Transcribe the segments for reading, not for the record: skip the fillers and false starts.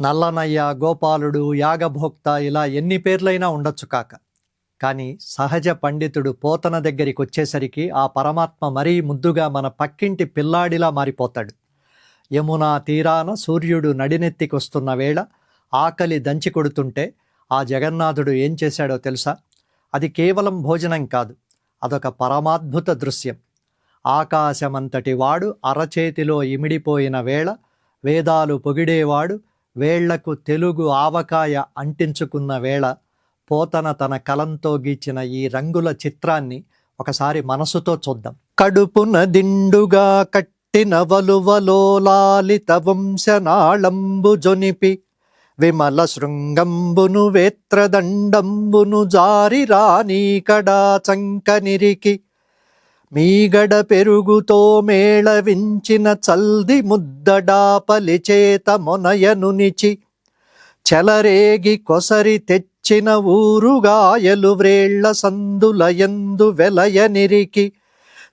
నల్లనయ్య, గోపాలుడు, యాగభోక్త ఇలా ఎన్ని పేర్లైనా ఉండొచ్చు కాక, కానీ సహజ పండితుడు పోతన దగ్గరికి వచ్చేసరికి ఆ పరమాత్మ మరీ ముద్దుగా మన పక్కింటి పిల్లాడిలా మారిపోతాడు. యమునా తీరాన సూర్యుడు నడినెత్తికొస్తున్న వేళ ఆకలి దంచి కొడుతుంటే ఆ జగన్నాథుడు ఏం చేశాడో తెలుసా? అది కేవలం భోజనం కాదు, అదొక పరమాద్భుత దృశ్యం. ఆకాశమంతటి వాడు అరచేతిలో ఇమిడిపోయిన వేళ వేదాలు పొగిడేవాడు వేళ్లకు తెలుగు ఆవకాయ అంటించుకున్న వేళ పోతన తన కలంతో గీచిన ఈ రంగుల చిత్రాన్ని ఒకసారి మనసుతో చూద్దాం. కడుపున దిండుగా కట్టిన వలువలో లాలిత వంశనాళంబు జొనిపి విమల శృంగంబును వేత్రదండంబును జారి రాణీ కడా చంకనిరికి మీగడ పెరుగుతో మేళవించిన చల్ది ముద్దడా పలిచేత మొనయనునిచి చెలరేగి కొసరి తెచ్చిన ఊరుగాయలు వ్రేళ్ల సందులయందు వెలయనిరికి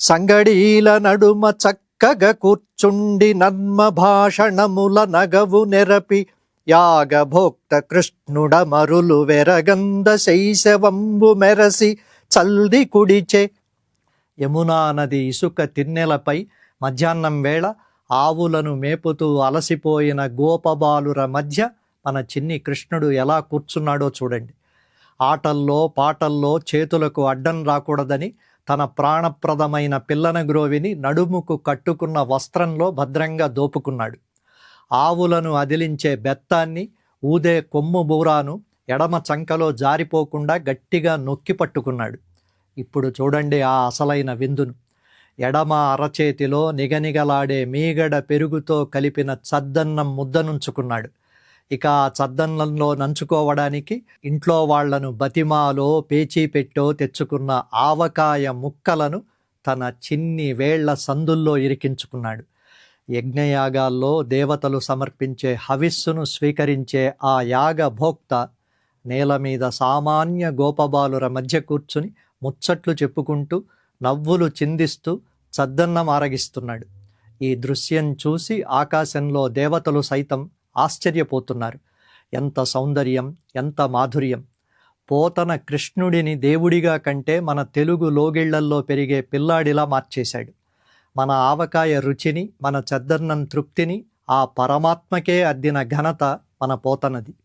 సంగడీల నడుమ చక్కగ కూర్చుండి నన్మ భాషణముల నగవు నెరపి యాగభోక్త కృష్ణుడ మరులు వెరగంద శైశవంబు మెరసి చల్ది కుడిచే. యమునా నది ఇసుక తిన్నెలపై మధ్యాహ్నం వేళ ఆవులను మేపుతూ అలసిపోయిన గోపబాలుర మధ్య మన చిన్ని కృష్ణుడు ఎలా కూర్చున్నాడో చూడండి. ఆటల్లో పాటల్లో చేతులకు అడ్డం రాకూడదని తన ప్రాణప్రదమైన పిల్లన గ్రోవిని నడుముకు కట్టుకున్న వస్త్రంలో భద్రంగా దోపుకున్నాడు. ఆవులను అదిలించే బెత్తాన్ని, ఊదే కొమ్ము బూరాను ఎడమ చంకలో జారిపోకుండా గట్టిగా నొక్కి పట్టుకున్నాడు. ఇప్పుడు చూడండి ఆ అసలైన విందును. ఎడమ అరచేతిలో నిగనిగలాడే మీగడ పెరుగుతో కలిపిన చద్దన్నం ముద్దనుంచుకున్నాడు. ఇక ఆ చద్దన్నంలో నంచుకోవడానికి ఇంట్లో వాళ్లను బతిమాలో పేచీ పెట్టో తెచ్చుకున్న ఆవకాయ ముక్కలను తన చిన్ని వేళ్ల సందుల్లో ఇరికించుకున్నాడు. యజ్ఞయాగాల్లో దేవతలు సమర్పించే హవిస్సును స్వీకరించే ఆ యాగ భోక్త నేల మీద సామాన్య గోపబాలుర మధ్య కూర్చుని ముచ్చట్లు చెప్పుకుంటూ నవ్వులు చిందిస్తూ చద్దన్నం ఆరగిస్తున్నాడు. ఈ దృశ్యం చూసి ఆకాశంలో దేవతలు సైతం ఆశ్చర్యపోతున్నారు. ఎంత సౌందర్యం, ఎంత మాధుర్యం! పోతన కృష్ణుడిని దేవుడిగా కంటే మన తెలుగు లోగిళ్లల్లో పెరిగే పిల్లాడిలా మార్చేశాడు. మన ఆవకాయ రుచిని, మన చద్దన్నం తృప్తిని ఆ పరమాత్మకే అద్దిన ఘనత మన పోతనది.